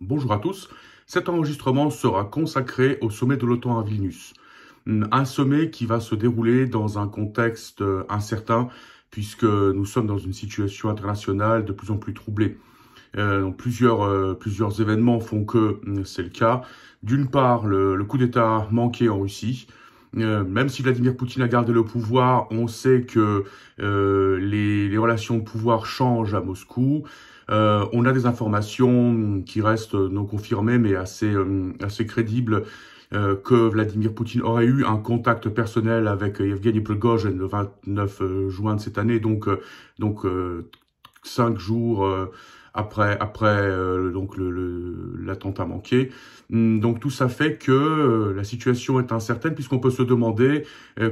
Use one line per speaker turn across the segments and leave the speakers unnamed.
Bonjour à tous, cet enregistrement sera consacré au sommet de l'OTAN à Vilnius. Un sommet qui va se dérouler dans un contexte incertain puisque nous sommes dans une situation internationale de plus en plus troublée. Plusieurs événements font que c'est le cas. D'une part, le coup d'État manqué en Russie. Même si Vladimir Poutine a gardé le pouvoir, on sait que les relations de pouvoir changent à Moscou. On a des informations qui restent non confirmées, mais assez crédibles, que Vladimir Poutine aurait eu un contact personnel avec Evgeny Prigozhin le 29 juin de cette année, donc 5 jours après donc l'attentat manqué. Donc tout ça fait que la situation est incertaine puisqu'on peut se demander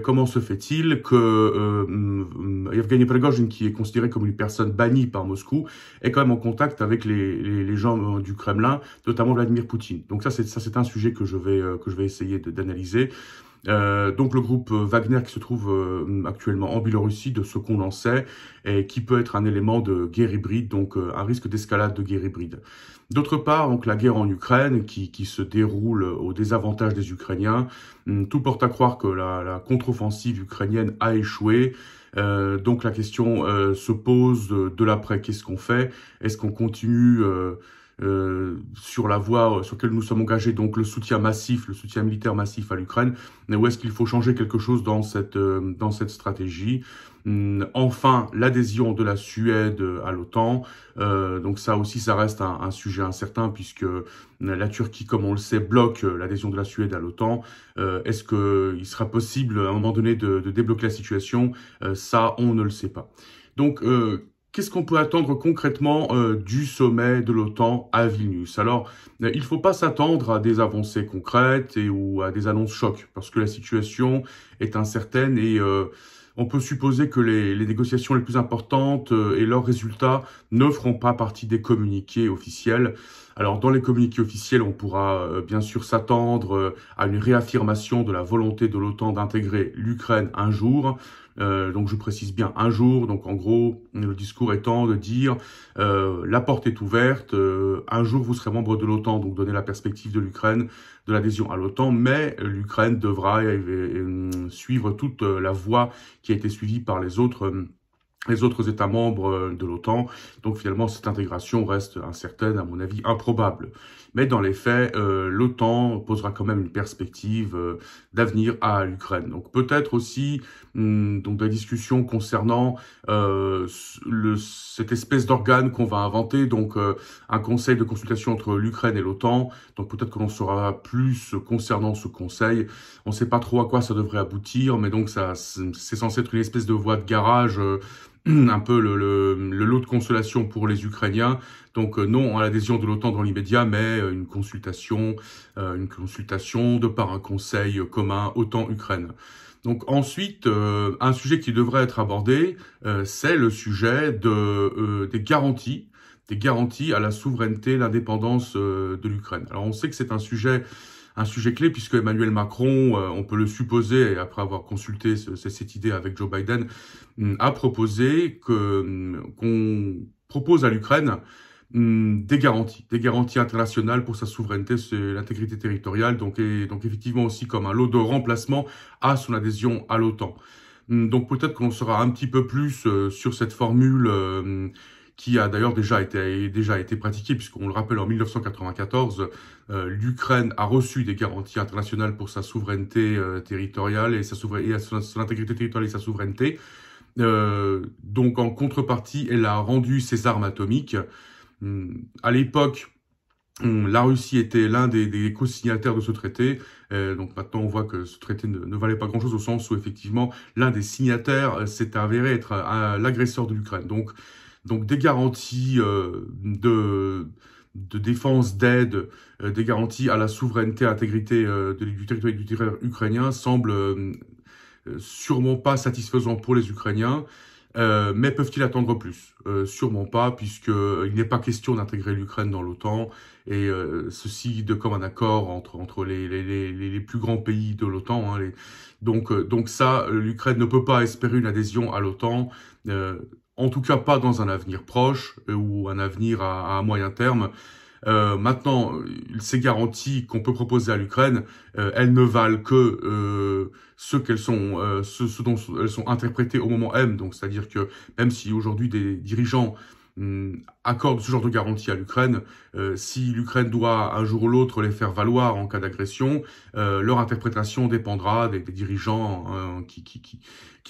comment se fait-il que Evgeny Prigozhin, qui est considéré comme une personne bannie par Moscou, est quand même en contact avec les gens du Kremlin, notamment Vladimir Poutine. Donc ça c'est un sujet que je vais essayer d'analyser. Donc le groupe Wagner qui se trouve actuellement en Biélorussie, de ce qu'on en sait, et qui peut être un élément de guerre hybride, donc un risque d'escalade de guerre hybride. D'autre part, donc la guerre en Ukraine qui se déroule au désavantage des Ukrainiens. Tout porte à croire que la contre-offensive ukrainienne a échoué. Donc la question se pose de l'après. Qu'est-ce qu'on fait? Est-ce qu'on continue sur la voie sur laquelle nous sommes engagés, donc le soutien militaire massif à l'Ukraine, ou est-ce qu'il faut changer quelque chose dans cette stratégie? Enfin, l'adhésion de la Suède à l'OTAN, donc ça aussi, ça reste un sujet incertain puisque la Turquie, comme on le sait, bloque l'adhésion de la Suède à l'OTAN. Est-ce qu'il sera possible à un moment donné de débloquer la situation? Ça, on ne le sait pas. Donc, qu'est-ce qu'on peut attendre concrètement du sommet de l'OTAN à Vilnius? Alors, il ne faut pas s'attendre à des avancées concrètes ou à des annonces chocs, parce que la situation est incertaine et on peut supposer que les négociations les plus importantes et leurs résultats ne feront pas partie des communiqués officiels. Alors, dans les communiqués officiels, on pourra bien sûr s'attendre à une réaffirmation de la volonté de l'OTAN d'intégrer l'Ukraine un jour. Donc je précise bien un jour, donc en gros le discours étant de dire la porte est ouverte, un jour vous serez membre de l'OTAN, donc donner la perspective de l'Ukraine, de l'adhésion à l'OTAN, mais l'Ukraine devra suivre toute la voie qui a été suivie par les autres États membres de l'OTAN. Donc finalement, cette intégration reste incertaine, à mon avis, improbable. Mais dans les faits, l'OTAN posera quand même une perspective d'avenir à l'Ukraine. Donc peut-être aussi donc des discussions concernant cette espèce d'organe qu'on va inventer, donc un conseil de consultation entre l'Ukraine et l'OTAN. Donc peut-être que l'on saura plus concernant ce conseil. On ne sait pas trop à quoi ça devrait aboutir, mais donc c'est censé être une espèce de voie de garage, un peu le lot de consolation pour les Ukrainiens. Donc non à l'adhésion de l'OTAN dans l'immédiat, mais une consultation de par un conseil commun OTAN-Ukraine. Donc ensuite, un sujet qui devrait être abordé, c'est le sujet des garanties à la souveraineté, l'indépendance de l'Ukraine. Alors on sait que c'est un sujet clé puisque Emmanuel Macron, on peut le supposer, et après avoir consulté cette idée avec Joe Biden, a proposé qu'on propose à l'Ukraine des garanties internationales pour sa souveraineté, l'intégrité territoriale, donc effectivement aussi comme un lot de remplacement à son adhésion à l'OTAN. Donc peut-être qu'on sera un petit peu plus sur cette formule qui a d'ailleurs déjà été pratiquée, puisqu'on le rappelle, en 1994, l'Ukraine a reçu des garanties internationales pour sa souveraineté territoriale et son intégrité territoriale et sa souveraineté. Donc en contrepartie, elle a rendu ses armes atomiques. À l'époque, la Russie était l'un des co-signataires de ce traité. Donc maintenant, on voit que ce traité ne valait pas grand-chose au sens où effectivement, l'un des signataires s'est avéré être l'agresseur de l'Ukraine. Donc des garanties de défense, d'aide, des garanties à la souveraineté, intégrité du territoire ukrainien semblent sûrement pas satisfaisants pour les Ukrainiens. Mais peuvent-ils attendre plus? Sûrement pas, puisqu'il n'est pas question d'intégrer l'Ukraine dans l'OTAN, et ceci de comme un accord entre les plus grands pays de l'OTAN. Donc ça, l'Ukraine ne peut pas espérer une adhésion à l'OTAN, en tout cas pas dans un avenir proche ou un avenir à moyen terme. Maintenant, ces garanties qu'on peut proposer à l'Ukraine, elles ne valent que ce dont elles sont interprétées au moment M. Donc, c'est-à-dire que même si aujourd'hui des dirigeants accordent ce genre de garantie à l'Ukraine, si l'Ukraine doit un jour ou l'autre les faire valoir en cas d'agression, leur interprétation dépendra des dirigeants qui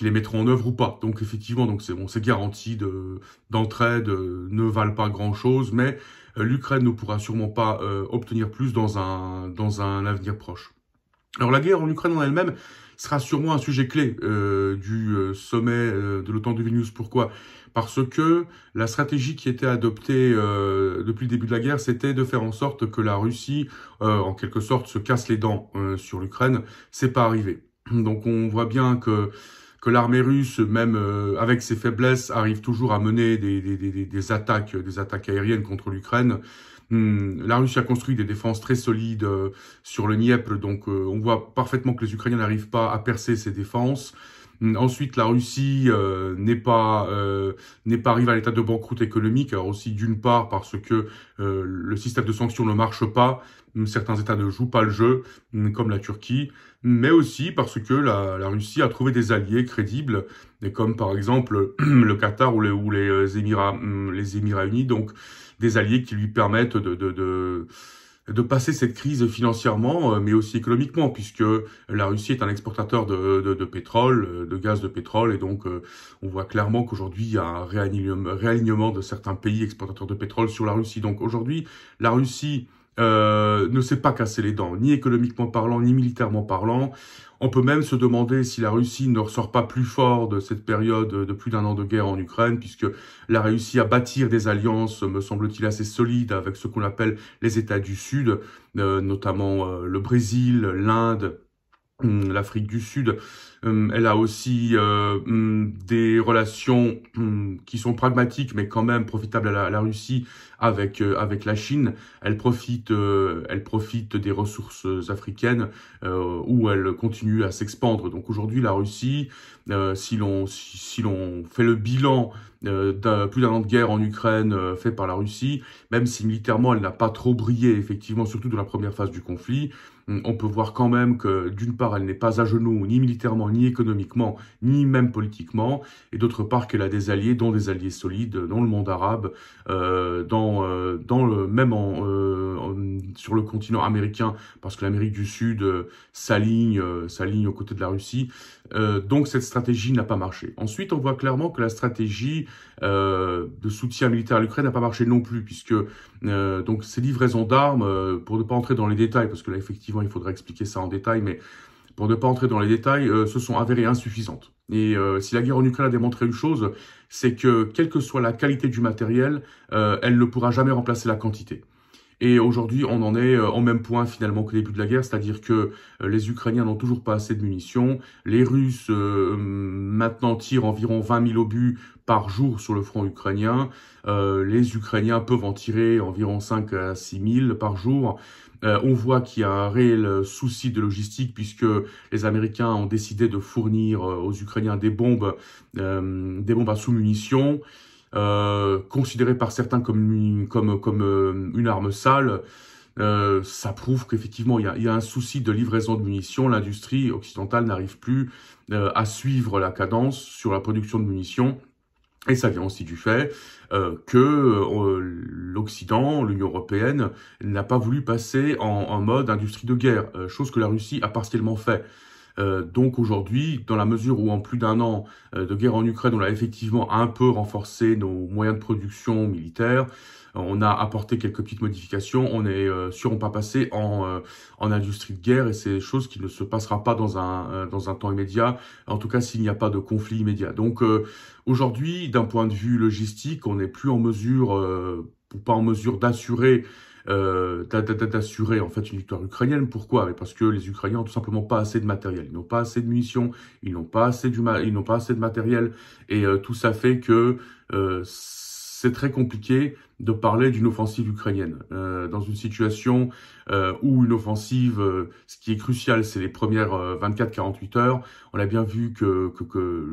les mettront en œuvre ou pas. Donc effectivement, donc ces garanties d'entraide ne valent pas grand-chose, mais l'Ukraine ne pourra sûrement pas obtenir plus dans un avenir proche. Alors la guerre en Ukraine en elle-même sera sûrement un sujet clé du sommet de l'OTAN de Vilnius. Pourquoi? Parce que la stratégie qui était adoptée depuis le début de la guerre, c'était de faire en sorte que la Russie, en quelque sorte, se casse les dents sur l'Ukraine. C'est pas arrivé. Donc on voit bien que l'armée russe, même avec ses faiblesses, arrive toujours à mener des attaques aériennes contre l'Ukraine. La Russie a construit des défenses très solides sur le Dniepr, donc on voit parfaitement que les Ukrainiens n'arrivent pas à percer ces défenses. Ensuite, la Russie n'est pas arrivée à l'état de banqueroute économique. Alors aussi, d'une part, parce que le système de sanctions ne marche pas. Certains États ne jouent pas le jeu, comme la Turquie. Mais aussi parce que la Russie a trouvé des alliés crédibles, et comme par exemple le Qatar ou les Émirats Unis. Donc, des alliés qui lui permettent de passer cette crise financièrement, mais aussi économiquement, puisque la Russie est un exportateur de pétrole, de gaz de pétrole, et donc on voit clairement qu'aujourd'hui il y a un réalignement de certains pays exportateurs de pétrole sur la Russie. Donc aujourd'hui, la Russie ne s'est pas cassé les dents, ni économiquement parlant, ni militairement parlant. On peut même se demander si la Russie ne ressort pas plus fort de cette période de plus d'1 an de guerre en Ukraine, puisque elle a réussi à bâtir des alliances, me semble-t-il, assez solides avec ce qu'on appelle les États du Sud, notamment le Brésil, l'Inde, l'Afrique du Sud. Elle a aussi des relations qui sont pragmatiques, mais quand même profitables à la Russie avec la Chine. Elle profite des ressources africaines où elle continue à s'expandre. Donc aujourd'hui, la Russie, si l'on fait le bilan plus d'1 an de guerre en Ukraine fait par la Russie, même si militairement elle n'a pas trop brillé, effectivement, surtout dans la première phase du conflit, on peut voir quand même que d'une part elle n'est pas à genoux, ni militairement, ni économiquement, ni même politiquement, et d'autre part qu'elle a des alliés, dont des alliés solides dans le monde arabe, sur le continent américain, parce que l'Amérique du Sud s'aligne aux côtés de la Russie. Donc cette stratégie n'a pas marché. Ensuite, on voit clairement que la stratégie de soutien militaire à l'Ukraine n'a pas marché non plus, puisque donc ces livraisons d'armes, pour ne pas entrer dans les détails, parce que là effectivement il faudrait expliquer ça en détail, mais pour ne pas entrer dans les détails, se sont avérées insuffisantes. Et si la guerre en Ukraine a démontré une chose, c'est que quelle que soit la qualité du matériel, elle ne pourra jamais remplacer la quantité. Et aujourd'hui, on en est au même point finalement que le début de la guerre, c'est-à-dire que les Ukrainiens n'ont toujours pas assez de munitions. Les Russes maintenant tirent environ 20 000 obus par jour sur le front ukrainien. Les Ukrainiens peuvent en tirer environ 5 à 6 000 par jour. On voit qu'il y a un réel souci de logistique puisque les Américains ont décidé de fournir aux Ukrainiens des bombes à sous-munitions. Considéré par certains comme une arme sale, ça prouve qu'effectivement il y a un souci de livraison de munitions. L'industrie occidentale n'arrive plus à suivre la cadence sur la production de munitions. Et ça vient aussi du fait que l'Occident, l'Union européenne, n'a pas voulu passer en mode industrie de guerre, chose que la Russie a partiellement fait. Donc aujourd'hui, dans la mesure où en plus d'1 an de guerre en Ukraine, on a effectivement un peu renforcé nos moyens de production militaires, on a apporté quelques petites modifications, on est sûrement pas passé en industrie de guerre et c'est chose qui ne se passera pas dans un temps immédiat, en tout cas s'il n'y a pas de conflit immédiat. Donc aujourd'hui, d'un point de vue logistique, on n'est plus en mesure, ou pas en mesure d'assurer en fait une victoire ukrainienne. Pourquoi? Parce que les Ukrainiens ont tout simplement pas assez de matériel, ils n'ont pas assez de munitions, ils n'ont pas assez de matériel, et tout ça fait que c'est très compliqué de parler d'une offensive ukrainienne. Dans une situation où une offensive, ce qui est crucial, c'est les premières 24-48 heures. On a bien vu que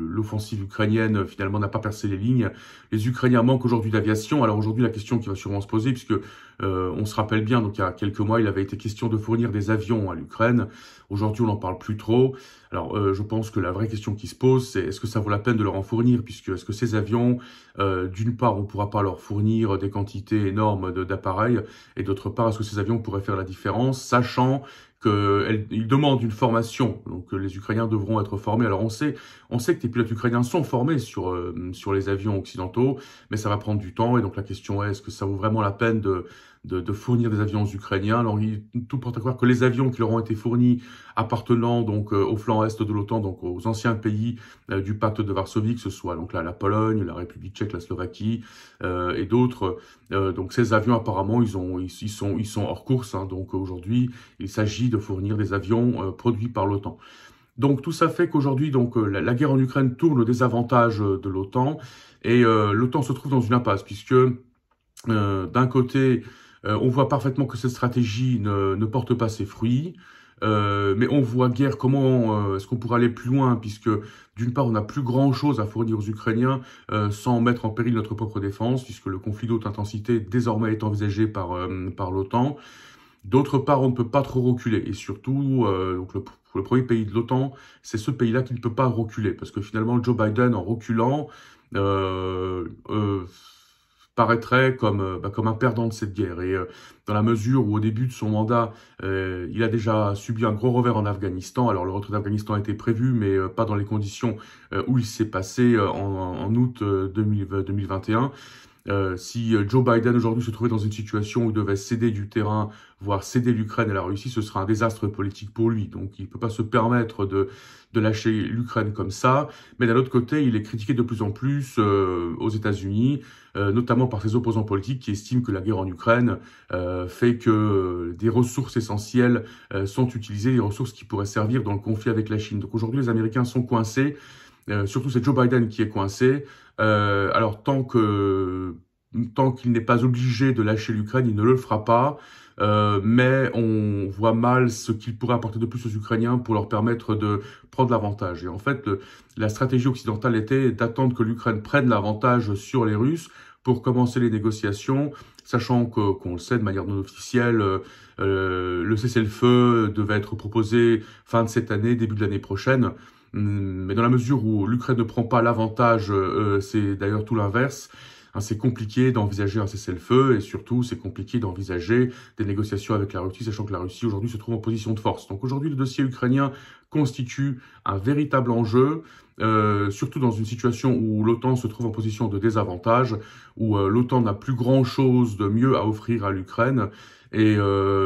l'offensive ukrainienne, finalement, n'a pas percé les lignes. Les Ukrainiens manquent aujourd'hui d'aviation. Alors aujourd'hui, la question qui va sûrement se poser, puisque on se rappelle bien, donc il y a quelques mois, il avait été question de fournir des avions à l'Ukraine. Aujourd'hui, on n'en parle plus trop. Alors, je pense que la vraie question qui se pose, c'est est-ce que ça vaut la peine de leur en fournir, puisque est-ce que ces avions, d'une part, on ne pourra pas leur fournir des quantités énormes d'appareils, et d'autre part, est-ce que ces avions pourraient faire la différence, sachant qu'ils demandent une formation, donc les Ukrainiens devront être formés. Alors on sait que les pilotes ukrainiens sont formés sur les avions occidentaux, mais ça va prendre du temps, et donc la question est, est-ce que ça vaut vraiment la peine de fournir des avions aux Ukrainiens? Alors tout porte à croire que les avions qui leur ont été fournis appartenant donc au flanc est de l'OTAN, donc aux anciens pays du pacte de Varsovie, que ce soit donc là la Pologne, la République tchèque, la Slovaquie et d'autres. Donc ces avions apparemment ils sont hors course. Hein, donc aujourd'hui il s'agit de fournir des avions produits par l'OTAN. Donc tout ça fait qu'aujourd'hui donc la guerre en Ukraine tourne au désavantage de l'OTAN, et l'OTAN se trouve dans une impasse, puisque d'un côté on voit parfaitement que cette stratégie ne porte pas ses fruits. Mais on voit guère comment est-ce qu'on pourrait aller plus loin, puisque d'une part on n'a plus grand chose à fournir aux Ukrainiens sans mettre en péril notre propre défense, puisque le conflit de haute intensité désormais est envisagé par l'OTAN. D'autre part, on ne peut pas trop reculer, et surtout donc le premier pays de l'OTAN, c'est ce pays-là qui ne peut pas reculer, parce que finalement Joe Biden, en reculant, paraîtrait comme un perdant de cette guerre. Et dans la mesure où au début de son mandat, il a déjà subi un gros revers en Afghanistan. Alors le retrait d'Afghanistan a été prévu, mais pas dans les conditions où il s'est passé en août 2021. Si Joe Biden aujourd'hui se trouvait dans une situation où il devait céder du terrain, voire céder l'Ukraine à la Russie, ce sera un désastre politique pour lui. Donc il ne peut pas se permettre de lâcher l'Ukraine comme ça. Mais d'un autre côté, il est critiqué de plus en plus aux États-Unis, notamment par ses opposants politiques qui estiment que la guerre en Ukraine fait que des ressources essentielles sont utilisées, des ressources qui pourraient servir dans le conflit avec la Chine. Donc aujourd'hui, les Américains sont coincés. Surtout c'est Joe Biden qui est coincé. Alors tant qu'il n'est pas obligé de lâcher l'Ukraine, il ne le fera pas. Mais on voit mal ce qu'il pourrait apporter de plus aux Ukrainiens pour leur permettre de prendre l'avantage. Et en fait, la stratégie occidentale était d'attendre que l'Ukraine prenne l'avantage sur les Russes pour commencer les négociations, sachant qu'on le sait de manière non officielle, le cessez-le-feu devait être proposé fin de cette année, début de l'année prochaine. Mais dans la mesure où l'Ukraine ne prend pas l'avantage, c'est d'ailleurs tout l'inverse. Hein, c'est compliqué d'envisager un cessez-le-feu, et surtout c'est compliqué d'envisager des négociations avec la Russie, sachant que la Russie aujourd'hui se trouve en position de force. Donc aujourd'hui le dossier ukrainien constitue un véritable enjeu, surtout dans une situation où l'OTAN se trouve en position de désavantage, où l'OTAN n'a plus grand-chose de mieux à offrir à l'Ukraine, et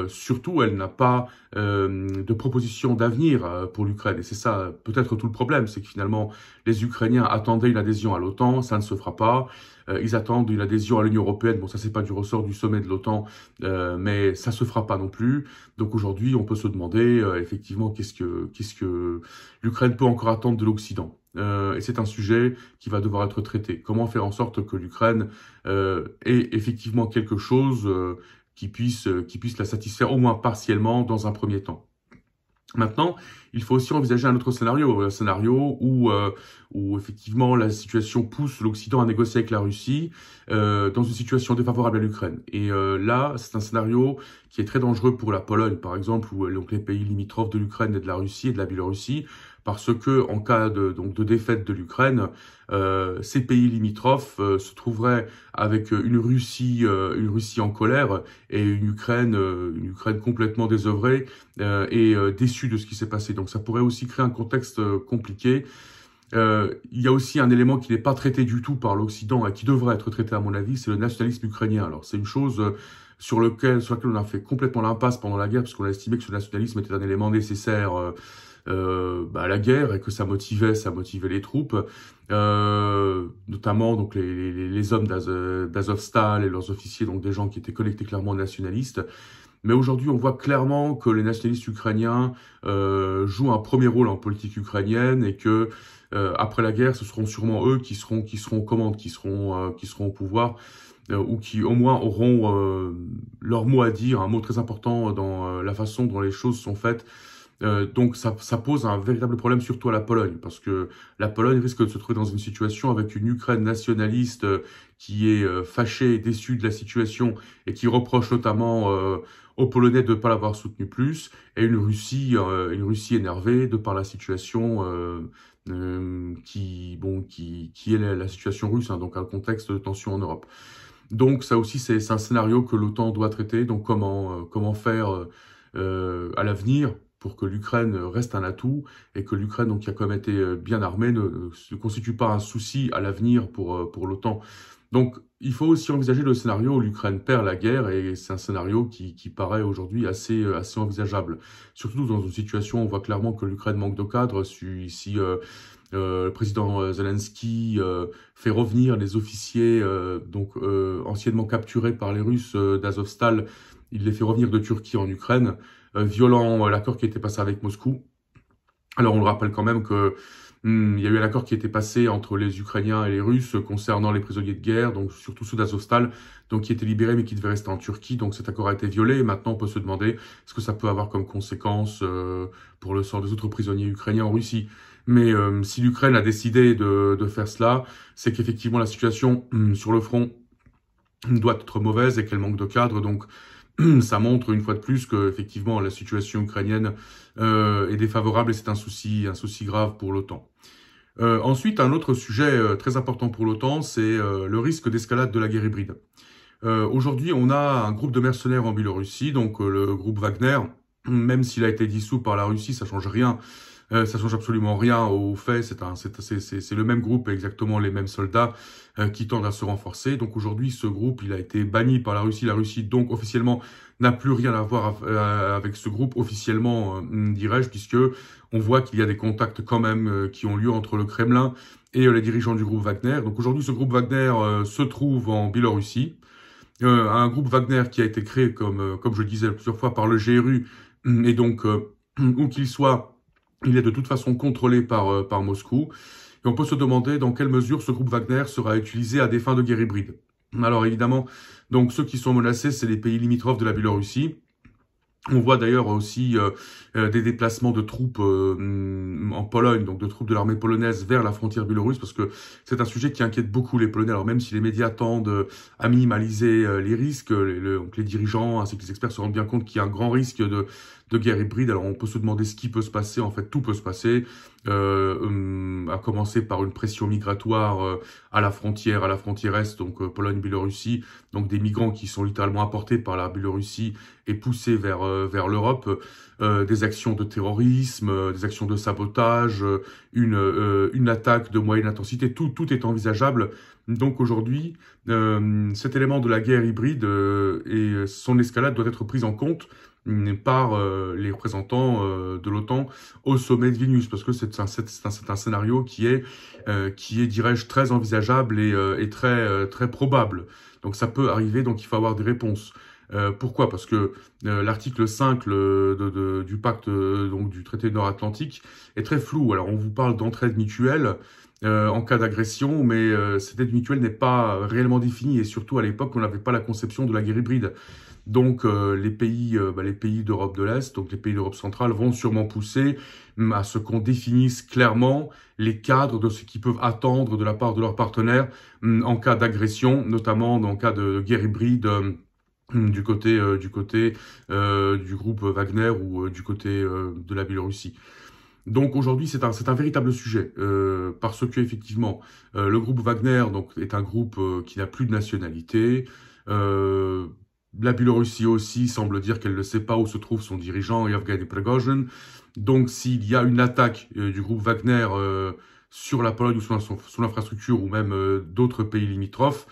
surtout elle n'a pas de proposition d'avenir pour l'Ukraine. Et c'est ça peut-être tout le problème, c'est que finalement les Ukrainiens attendaient une adhésion à l'OTAN, ça ne se fera pas. Ils attendent une adhésion à l'Union européenne, bon ça c'est pas du ressort du sommet de l'OTAN, mais ça se fera pas non plus. Donc aujourd'hui on peut se demander effectivement qu'est-ce que l'Ukraine peut encore attendre de l'Occident. Et c'est un sujet qui va devoir être traité. Comment faire en sorte que l'Ukraine ait effectivement quelque chose qui puisse la satisfaire au moins partiellement dans un premier temps. Maintenant, il faut aussi envisager un autre scénario où effectivement la situation pousse l'Occident à négocier avec la Russie dans une situation défavorable à l'Ukraine. Et là, c'est un scénario qui est très dangereux pour la Pologne, par exemple, ou donc les pays limitrophes de l'Ukraine et de la Russie et de la Biélorussie, parce que en cas de défaite de l'Ukraine, ces pays limitrophes se trouveraient avec une Russie en colère et une Ukraine complètement désœuvrée et déçue de ce qui s'est passé. Donc ça pourrait aussi créer un contexte compliqué. Il y a aussi un élément qui n'est pas traité du tout par l'Occident et qui devrait être traité à mon avis, c'est le nationalisme ukrainien. Alors c'est une chose sur laquelle on a fait complètement l'impasse pendant la guerre, parce qu'on a estimé que ce nationalisme était un élément nécessaire à la guerre, et que ça motivait les troupes, notamment donc les hommes d'Azovstal et leurs officiers, donc des gens qui étaient connectés clairement aux nationalistes. Mais aujourd'hui, on voit clairement que les nationalistes ukrainiens jouent un premier rôle en politique ukrainienne, et que après la guerre, ce seront sûrement eux qui seront aux commandes, qui seront au pouvoir. ou qui au moins auront leur mot à dire, un mot très important dans la façon dont les choses sont faites. Donc ça pose un véritable problème surtout à la Pologne, parce que la Pologne risque de se trouver dans une situation avec une Ukraine nationaliste qui est fâchée et déçue de la situation et qui reproche notamment aux Polonais de ne pas l'avoir soutenu plus, et une Russie énervée de par la situation qui est la situation russe, hein, donc un contexte de tension en Europe. Donc ça aussi c'est un scénario que l'OTAN doit traiter. Donc comment faire à l'avenir pour que l'Ukraine reste un atout et que l'Ukraine, donc qui a quand même été bien armée, ne constitue pas un souci à l'avenir pour l'OTAN. Donc il faut aussi envisager le scénario où l'Ukraine perd la guerre, et c'est un scénario qui paraît aujourd'hui assez envisageable. Surtout dans une situation où on voit clairement que l'Ukraine manque de cadre. Si le président Zelensky fait revenir les officiers anciennement capturés par les Russes d'Azovstal, il les fait revenir de Turquie en Ukraine, violant l'accord qui était passé avec Moscou. Alors on le rappelle quand même que il y a eu un accord qui était passé entre les Ukrainiens et les Russes concernant les prisonniers de guerre, donc surtout ceux d'Azovstal, donc qui étaient libérés mais qui devaient rester en Turquie. Donc cet accord a été violé, et maintenant on peut se demander ce que ça peut avoir comme conséquence pour le sort des autres prisonniers ukrainiens en Russie. Mais si l'Ukraine a décidé de faire cela, c'est qu'effectivement la situation sur le front doit être mauvaise et qu'elle manque de cadre. Donc ça montre une fois de plus que effectivement la situation ukrainienne est défavorable, et c'est un souci grave pour l'OTAN. Ensuite, un autre sujet très important pour l'OTAN, c'est le risque d'escalade de la guerre hybride. Aujourd'hui, on a un groupe de mercenaires en Biélorussie, donc le groupe Wagner. Même s'il a été dissous par la Russie, ça change rien. Ça change absolument rien au fait. C'est le même groupe, exactement les mêmes soldats qui tendent à se renforcer. Donc aujourd'hui, ce groupe, il a été banni par la Russie. La Russie, donc officiellement, n'a plus rien à voir avec ce groupe, officiellement, dirais-je, puisque on voit qu'il y a des contacts quand même qui ont lieu entre le Kremlin et les dirigeants du groupe Wagner. Donc aujourd'hui, ce groupe Wagner se trouve en Biélorussie. Un groupe Wagner qui a été créé, comme je disais plusieurs fois, par le GRU, et donc, où qu'il soit, il est de toute façon contrôlé par Moscou. Et on peut se demander dans quelle mesure ce groupe Wagner sera utilisé à des fins de guerre hybride. Alors évidemment, donc ceux qui sont menacés, c'est les pays limitrophes de la Biélorussie. On voit d'ailleurs aussi des déplacements de troupes en Pologne, donc de troupes de l'armée polonaise vers la frontière biélorusse, parce que c'est un sujet qui inquiète beaucoup les Polonais. Alors même si les médias tendent à minimaliser les risques, donc les dirigeants ainsi que les experts se rendent bien compte qu'il y a un grand risque de guerre hybride. Alors on peut se demander ce qui peut se passer. En fait, tout peut se passer, à commencer par une pression migratoire à la frontière est, donc Pologne-Biélorussie, donc des migrants qui sont littéralement apportés par la Biélorussie et poussés vers l'Europe, des actions de terrorisme, des actions de sabotage, une attaque de moyenne intensité, tout est envisageable. Donc aujourd'hui, cet élément de la guerre hybride et son escalade doit être prise en compte par les représentants de l'OTAN au sommet de Vilnius, parce que c'est un scénario qui est dirais-je, très envisageable et très probable. Donc ça peut arriver, donc il faut avoir des réponses. Pourquoi? Parce que l'article 5 du pacte donc du traité nord-atlantique est très flou. Alors on vous parle d'entraide mutuelle en cas d'agression, mais cette aide mutuelle n'est pas réellement définie, et surtout à l'époque on n'avait pas la conception de la guerre hybride. Donc les pays d'Europe de l'Est, donc les pays d'Europe centrale, vont sûrement pousser à ce qu'on définisse clairement les cadres de ce qu'ils peuvent attendre de la part de leurs partenaires en cas d'agression, notamment dans le cas de guerre hybride du côté du groupe Wagner ou du côté de la Biélorussie. Donc aujourd'hui, c'est un véritable sujet, parce que effectivement, le groupe Wagner donc est un groupe qui n'a plus de nationalité. La Biélorussie aussi semble dire qu'elle ne sait pas où se trouve son dirigeant, Yevgeny Prigozhin. Donc s'il y a une attaque du groupe Wagner sur la Pologne ou sur l'infrastructure, ou même d'autres pays limitrophes,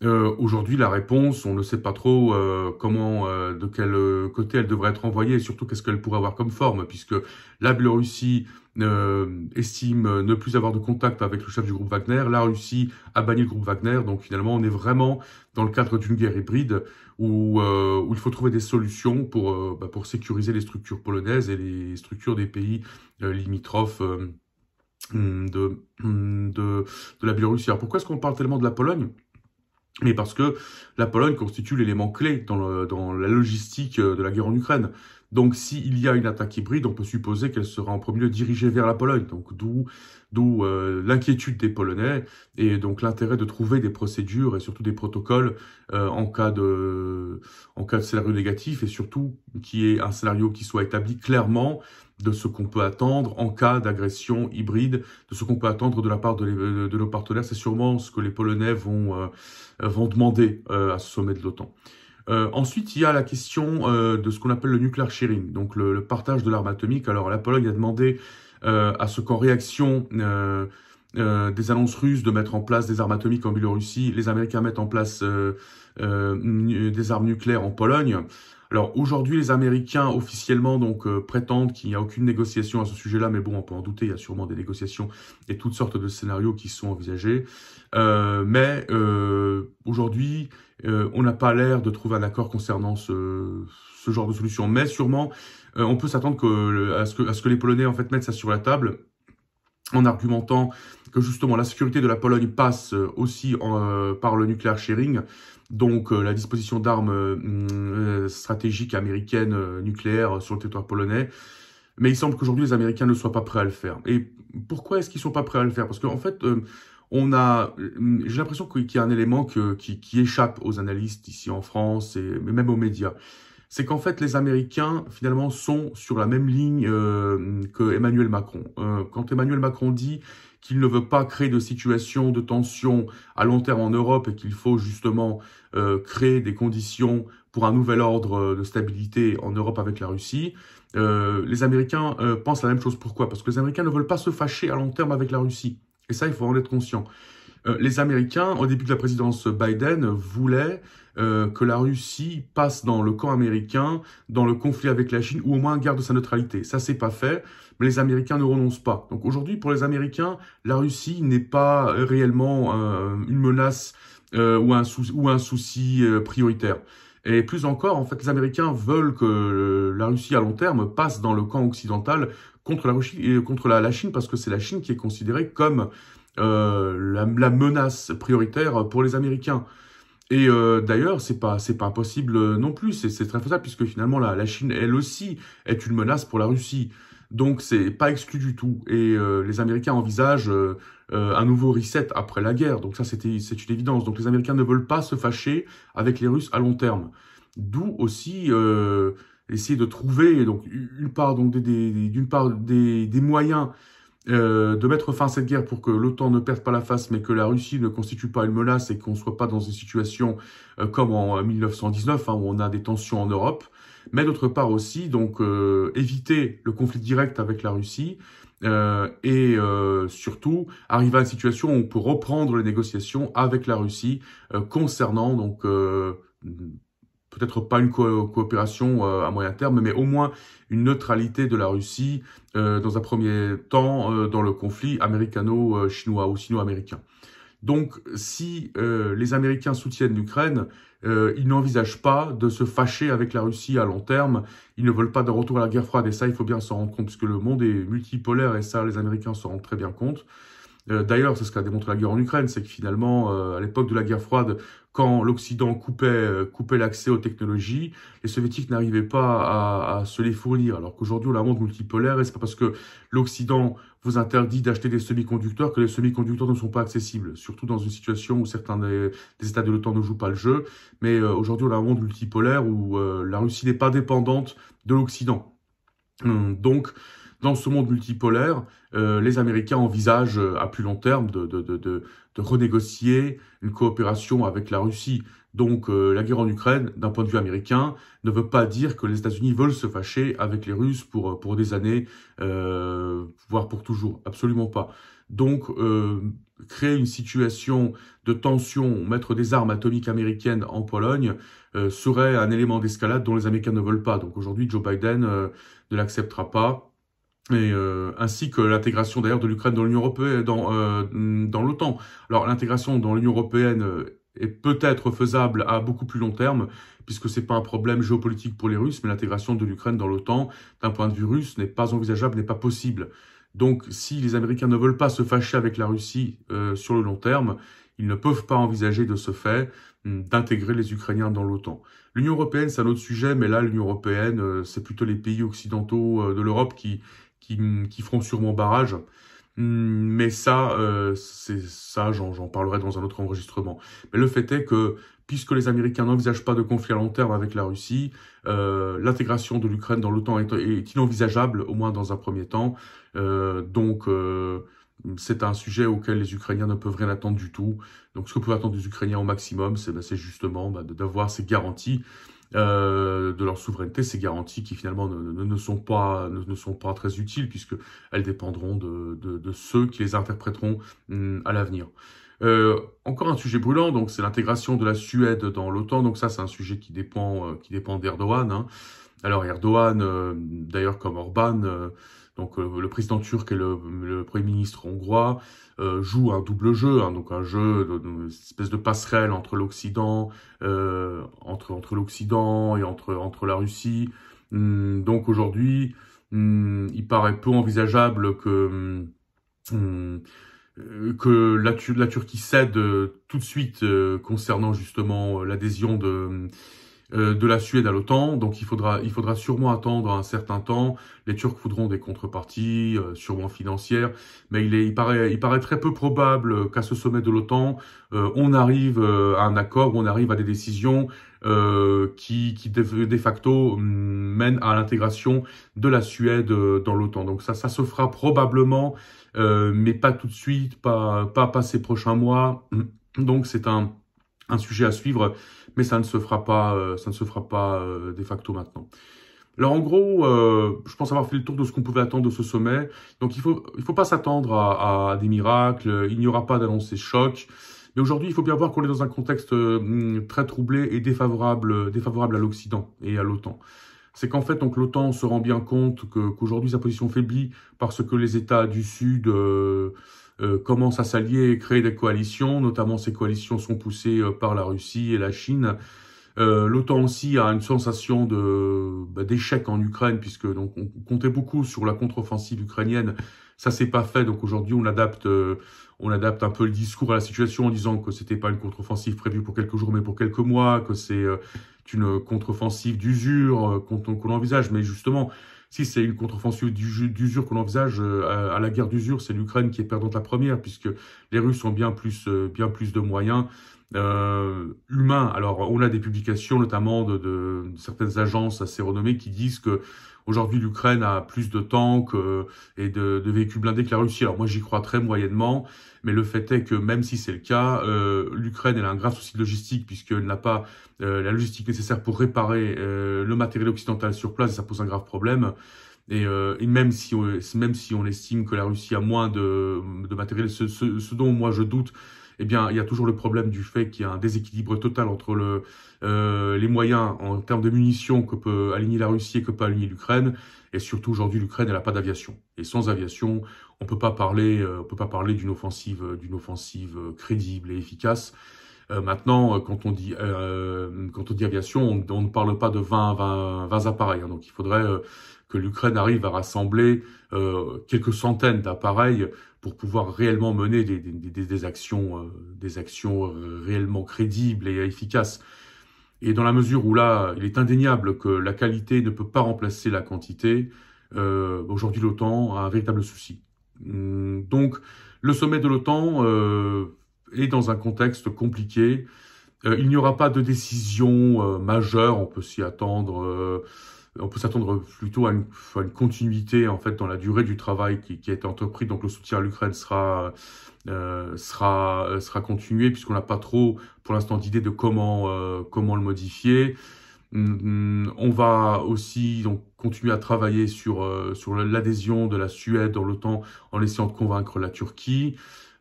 aujourd'hui la réponse, on ne sait pas trop de quel côté elle devrait être envoyée, et surtout qu'est-ce qu'elle pourrait avoir comme forme, puisque la Biélorussie estime ne plus avoir de contact avec le chef du groupe Wagner, la Russie a banni le groupe Wagner. Donc finalement on est vraiment dans le cadre d'une guerre hybride où il faut trouver des solutions pour sécuriser les structures polonaises et les structures des pays limitrophes de la Biélorussie. Alors pourquoi est-ce qu'on parle tellement de la Pologne ? mais parce que la Pologne constitue l'élément clé dans la logistique de la guerre en Ukraine. Donc, s'il y a une attaque hybride, on peut supposer qu'elle sera en premier lieu dirigée vers la Pologne. Donc, d'où l'inquiétude des Polonais et donc l'intérêt de trouver des procédures et surtout des protocoles en cas de scénario négatif et surtout qu'il y ait un scénario qui soit établi clairement de ce qu'on peut attendre en cas d'agression hybride, de ce qu'on peut attendre de la part de nos partenaires. C'est sûrement ce que les Polonais vont demander à ce sommet de l'OTAN. Ensuite, il y a la question de ce qu'on appelle le nuclear sharing, donc le partage de l'arme atomique. Alors, la Pologne a demandé à ce qu'en réaction des annonces russes de mettre en place des armes atomiques en Biélorussie, les Américains mettent en place des armes nucléaires en Pologne. Alors aujourd'hui, les Américains officiellement donc prétendent qu'il n'y a aucune négociation à ce sujet-là, mais bon, on peut en douter, il y a sûrement des négociations et toutes sortes de scénarios qui sont envisagés. Mais aujourd'hui, on n'a pas l'air de trouver un accord concernant ce genre de solution. Mais sûrement, on peut s'attendre à ce que les Polonais en fait mettent ça sur la table en argumentant que justement la sécurité de la Pologne passe aussi par le nuclear sharing, donc la disposition d'armes stratégiques américaines nucléaires sur le territoire polonais. Mais il semble qu'aujourd'hui les Américains ne soient pas prêts à le faire. Et pourquoi est-ce qu'ils sont pas prêts à le faire? Parce qu'en fait, j'ai l'impression qu'il y a un élément qui échappe aux analystes ici en France et même aux médias. C'est qu'en fait, les Américains, finalement, sont sur la même ligne que Emmanuel Macron. Quand Emmanuel Macron dit qu'il ne veut pas créer de situation de tension à long terme en Europe et qu'il faut justement créer des conditions pour un nouvel ordre de stabilité en Europe avec la Russie, les Américains pensent la même chose. Pourquoi? Parce que les Américains ne veulent pas se fâcher à long terme avec la Russie. Et ça, il faut en être conscient. Les Américains, au début de la présidence Biden, voulaient que la Russie passe dans le camp américain, dans le conflit avec la Chine, ou au moins garde sa neutralité. Ça, c'est pas fait, mais les Américains ne renoncent pas. Donc aujourd'hui, pour les Américains, la Russie n'est pas réellement une menace ou un souci prioritaire. Et plus encore, en fait, les Américains veulent que la Russie, à long terme, passe dans le camp occidental contre la Russie et contre la Chine, parce que c'est la Chine qui est considérée comme la menace prioritaire pour les Américains. Et d'ailleurs, c'est pas impossible non plus, c'est très faisable puisque finalement la Chine elle aussi est une menace pour la Russie. Donc c'est pas exclu du tout. Et les Américains envisagent un nouveau reset après la guerre. Donc ça c'est une évidence. Donc les Américains ne veulent pas se fâcher avec les Russes à long terme. D'où aussi essayer de trouver donc d'une part des moyens de mettre fin à cette guerre pour que l'OTAN ne perde pas la face, mais que la Russie ne constitue pas une menace et qu'on ne soit pas dans une situation comme en 1919, où on a des tensions en Europe. Mais d'autre part aussi, donc, éviter le conflit direct avec la Russie et surtout arriver à une situation où on peut reprendre les négociations avec la Russie concernant donc peut-être pas une coopération à moyen terme, mais au moins une neutralité de la Russie dans un premier temps dans le conflit américano-chinois ou sino-américain. Donc, si les Américains soutiennent l'Ukraine, ils n'envisagent pas de se fâcher avec la Russie à long terme. Ils ne veulent pas de retour à la guerre froide. Et ça, il faut bien s'en rendre compte, puisque le monde est multipolaire, et ça, les Américains s'en rendent très bien compte. D'ailleurs, c'est ce qu'a démontré la guerre en Ukraine, c'est que finalement, à l'époque de la guerre froide, quand l'Occident coupait l'accès aux technologies, les Soviétiques n'arrivaient pas à se les fournir. Alors qu'aujourd'hui, on a un monde multipolaire et c'est pas parce que l'Occident vous interdit d'acheter des semi-conducteurs que les semi-conducteurs ne sont pas accessibles. Surtout dans une situation où certains des États de l'OTAN ne jouent pas le jeu. Mais aujourd'hui, on a un monde multipolaire où la Russie n'est pas dépendante de l'Occident. Donc, dans ce monde multipolaire, les Américains envisagent à plus long terme de renégocier une coopération avec la Russie. Donc la guerre en Ukraine, d'un point de vue américain, ne veut pas dire que les États-Unis veulent se fâcher avec les Russes pour des années, voire pour toujours. Absolument pas. Donc créer une situation de tension, mettre des armes atomiques américaines en Pologne, serait un élément d'escalade dont les Américains ne veulent pas. Donc aujourd'hui, Joe Biden ne l'acceptera pas. Et ainsi que l'intégration d'ailleurs de l'Ukraine dans l'Union européenne, dans l'OTAN. Alors l'intégration dans l'Union européenne est peut-être faisable à beaucoup plus long terme, puisque c'est pas un problème géopolitique pour les Russes, mais l'intégration de l'Ukraine dans l'OTAN, d'un point de vue russe, n'est pas envisageable, n'est pas possible. Donc si les Américains ne veulent pas se fâcher avec la Russie sur le long terme, ils ne peuvent pas envisager de ce fait d'intégrer les Ukrainiens dans l'OTAN. L'Union européenne, c'est un autre sujet, mais là, l'Union européenne, c'est plutôt les pays occidentaux de l'Europe qui feront sûrement barrage. Mais ça, j'en parlerai dans un autre enregistrement. Mais le fait est que, puisque les Américains n'envisagent pas de conflit à long terme avec la Russie, l'intégration de l'Ukraine dans l'OTAN est inenvisageable, au moins dans un premier temps. Donc, c'est un sujet auquel les Ukrainiens ne peuvent rien attendre du tout. Donc, ce que peuvent attendre les Ukrainiens au maximum, c'est justement d'avoir ces garanties de leur souveraineté, ces garanties qui finalement ne sont pas très utiles puisque elles dépendront de ceux qui les interpréteront à l'avenir. Encore un sujet brûlant, donc c'est l'intégration de la Suède dans l'OTAN. Donc ça, c'est un sujet qui dépend d'Erdogan. Hein. Alors Erdogan, d'ailleurs comme Orban, donc le président turc et le premier ministre hongrois, joue un double jeu, hein, donc un jeu, une espèce de passerelle entre l'Occident, entre l'Occident et entre la Russie. Donc aujourd'hui, il paraît peu envisageable que la Turquie cède tout de suite concernant justement l'adhésion de la Suède à l'OTAN. Donc il faudra sûrement attendre un certain temps. Les Turcs voudront des contreparties, sûrement financières, mais il paraît très peu probable qu'à ce sommet de l'OTAN, on arrive à un accord, on arrive à des décisions qui de facto mènent à l'intégration de la Suède dans l'OTAN. Donc ça se fera probablement, mais pas tout de suite, pas ces prochains mois. Donc c'est un sujet à suivre, mais ça ne se fera pas de facto maintenant. Alors en gros, je pense avoir fait le tour de ce qu'on pouvait attendre de ce sommet. Donc il faut pas s'attendre à des miracles, il n'y aura pas d'annonce choc. Mais aujourd'hui, il faut bien voir qu'on est dans un contexte très troublé et défavorable à l'Occident et à l'OTAN. C'est qu'en fait, donc l'OTAN se rend bien compte qu'aujourd'hui sa position faiblit parce que les États du Sud commencent à s'allier et créer des coalitions. Notamment, ces coalitions sont poussées par la Russie et la Chine. L'OTAN aussi a une sensation d'échec en Ukraine, puisque donc on comptait beaucoup sur la contre-offensive ukrainienne. Ça s'est pas fait, donc aujourd'hui on adapte un peu le discours à la situation en disant que c'était pas une contre-offensive prévue pour quelques jours mais pour quelques mois, que c'est une contre-offensive d'usure qu'on envisage. Mais justement, si c'est une contre-offensive d'usure qu'on envisage, à la guerre d'usure, c'est l'Ukraine qui est perdante la première, puisque les Russes ont bien plus de moyens humains. Alors, on a des publications, notamment de certaines agences assez renommées, qui disent que aujourd'hui l'Ukraine a plus de tanks et de véhicules blindés que la Russie. Alors moi, j'y crois très moyennement, mais le fait est que même si c'est le cas, l'Ukraine elle a un grave souci de logistique puisqu'elle n'a pas la logistique nécessaire pour réparer le matériel occidental sur place, et ça pose un grave problème. Et même si on estime que la Russie a moins de matériel, ce dont moi je doute, eh bien, il y a toujours le problème du fait qu'il y a un déséquilibre total entre les moyens en termes de munitions que peut aligner la Russie et que peut aligner l'Ukraine. Et surtout, aujourd'hui, l'Ukraine, elle n'a pas d'aviation. Et sans aviation, on peut pas parler d'une offensive crédible et efficace. Maintenant, quand on dit aviation, on ne parle pas de 20 appareils. Hein. Donc, il faudrait que l'Ukraine arrive à rassembler quelques centaines d'appareils pour pouvoir réellement mener des actions réellement crédibles et efficaces. Et dans la mesure où là, il est indéniable que la qualité ne peut pas remplacer la quantité, aujourd'hui l'OTAN a un véritable souci. Donc, le sommet de l'OTAN est dans un contexte compliqué. Il n'y aura pas de décision majeure, on peut s'y attendre. On peut s'attendre plutôt à une continuité en fait dans la durée du travail qui a été entrepris. Donc le soutien à l'Ukraine sera continué puisqu'on n'a pas trop pour l'instant d'idée de comment le modifier. On va aussi donc continuer à travailler sur l'adhésion de la Suède dans l'OTAN en essayant de convaincre la Turquie.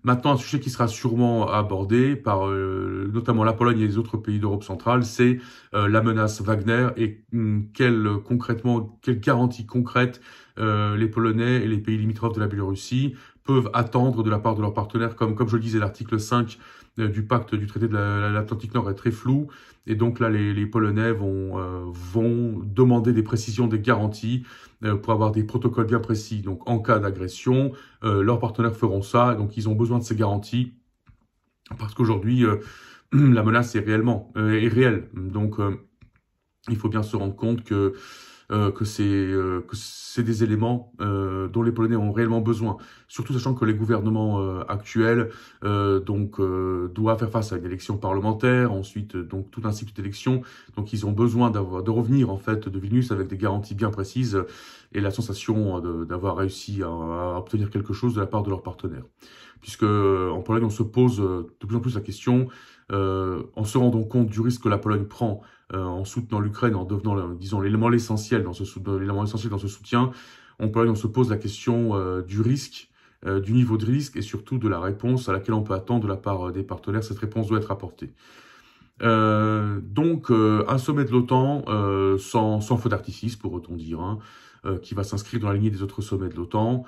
Maintenant, un sujet qui sera sûrement abordé par notamment la Pologne et les autres pays d'Europe centrale, c'est la menace Wagner et quelle garantie concrète les Polonais et les pays limitrophes de la Biélorussie peuvent attendre de la part de leurs partenaires. Comme je le disais, l'article 5 du pacte du traité de l'Atlantique Nord est très flou. Et donc là, les Polonais vont demander des précisions, des garanties pour avoir des protocoles bien précis. Donc en cas d'agression, leurs partenaires feront ça. Donc ils ont besoin de ces garanties. parce qu'aujourd'hui, la menace est réelle. Donc, il faut bien se rendre compte que c'est des éléments dont les Polonais ont réellement besoin. Surtout sachant que les gouvernements actuels doivent faire face à une élection parlementaire, ensuite donc tout un cycle d'élections. Donc ils ont besoin de revenir en fait de Vilnius avec des garanties bien précises et la sensation d'avoir réussi à obtenir quelque chose de la part de leurs partenaires. Puisque en Pologne on se pose de plus en plus la question en se rendant compte du risque que la Pologne prend en soutenant l'Ukraine, en devenant, disons, l'élément essentiel dans ce soutien. En Pologne, on se pose la question du risque, du niveau de risque et surtout de la réponse à laquelle on peut attendre de la part des partenaires. Cette réponse doit être apportée. Un sommet de l'OTAN sans feu d'artifice, pourrait-on dire, hein, qui va s'inscrire dans la lignée des autres sommets de l'OTAN,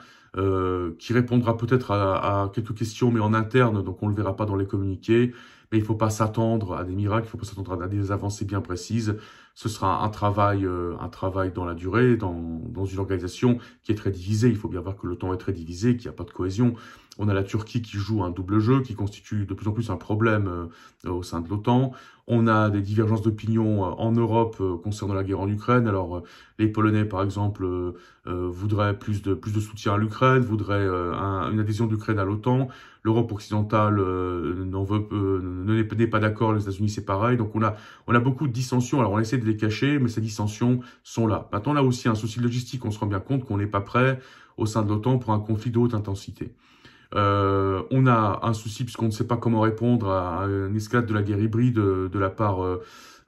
qui répondra peut-être à quelques questions, mais en interne, donc on ne le verra pas dans les communiqués. Mais il ne faut pas s'attendre à des miracles, il ne faut pas s'attendre à des avancées bien précises. Ce sera un travail dans la durée, dans une organisation qui est très divisée. Il faut bien voir que l'OTAN est très divisé, qu'il n'y a pas de cohésion. On a la Turquie qui joue un double jeu, qui constitue de plus en plus un problème au sein de l'OTAN. On a des divergences d'opinion en Europe concernant la guerre en Ukraine. Alors, les Polonais, par exemple, voudraient plus de soutien à l'Ukraine, voudraient une adhésion de l'Ukraine à l'OTAN. L'Europe occidentale n'est pas d'accord, les États-Unis c'est pareil. Donc on a beaucoup de dissensions. Alors on essaie de les cacher, mais ces dissensions sont là. Maintenant on a aussi un souci logistique. On se rend bien compte qu'on n'est pas prêt au sein de l'OTAN pour un conflit de haute intensité. On a un souci puisqu'on ne sait pas comment répondre à une escalade de la guerre hybride de la part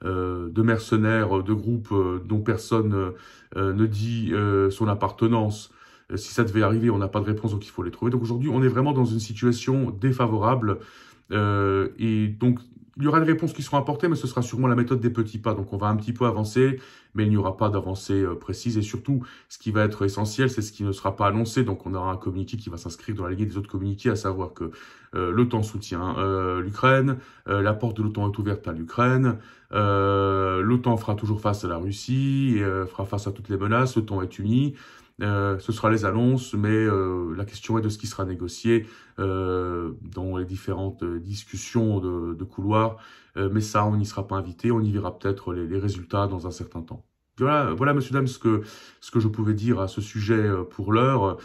de mercenaires, de groupes dont personne ne dit son appartenance. Si ça devait arriver, on n'a pas de réponse, donc il faut les trouver. Donc aujourd'hui, on est vraiment dans une situation défavorable. Et donc, il y aura des réponses qui seront apportées, mais ce sera sûrement la méthode des petits pas. Donc on va un petit peu avancer, mais il n'y aura pas d'avancée précise. Et surtout, ce qui va être essentiel, c'est ce qui ne sera pas annoncé. Donc on aura un communiqué qui va s'inscrire dans la lignée des autres communiqués, à savoir que l'OTAN soutient l'Ukraine, la porte de l'OTAN est ouverte à l'Ukraine, l'OTAN fera toujours face à la Russie, fera face à toutes les menaces, l'OTAN est uni. Ce sera les annonces, mais la question est de ce qui sera négocié dans les différentes discussions de couloir. Mais ça, on n'y sera pas invité, on y verra peut-être les résultats dans un certain temps. Voilà, monsieur, dame, ce que je pouvais dire à ce sujet pour l'heure.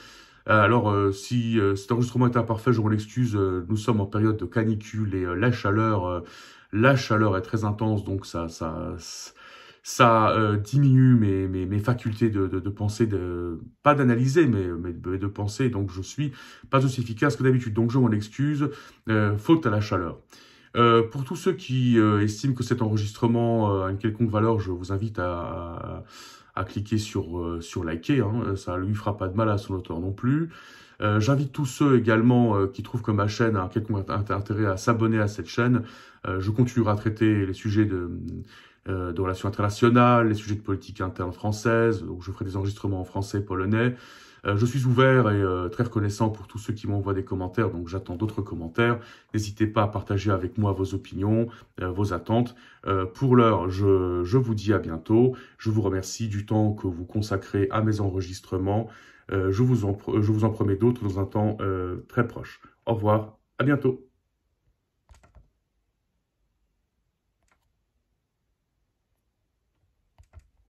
Alors, si cet enregistrement est imparfait, je m'en excuse. Nous sommes en période de canicule et la chaleur est très intense, donc ça diminue mes facultés de penser, pas d'analyser, mais de penser. Donc, je suis pas aussi efficace que d'habitude. Donc, je m'en excuse, faute à la chaleur. Pour tous ceux qui estiment que cet enregistrement a une quelconque valeur, je vous invite à cliquer sur liker. Hein, ça lui fera pas de mal à son auteur non plus. J'invite tous ceux également qui trouvent que ma chaîne a un quelconque intérêt à s'abonner à cette chaîne. Je continuerai à traiter les sujets de relations internationales, les sujets de politique interne française, donc je ferai des enregistrements en français, polonais. Je suis ouvert et très reconnaissant pour tous ceux qui m'envoient des commentaires, donc j'attends d'autres commentaires. N'hésitez pas à partager avec moi vos opinions, vos attentes. Pour l'heure, je vous dis à bientôt. Je vous remercie du temps que vous consacrez à mes enregistrements. Je vous en promets d'autres dans un temps très proche. Au revoir, à bientôt.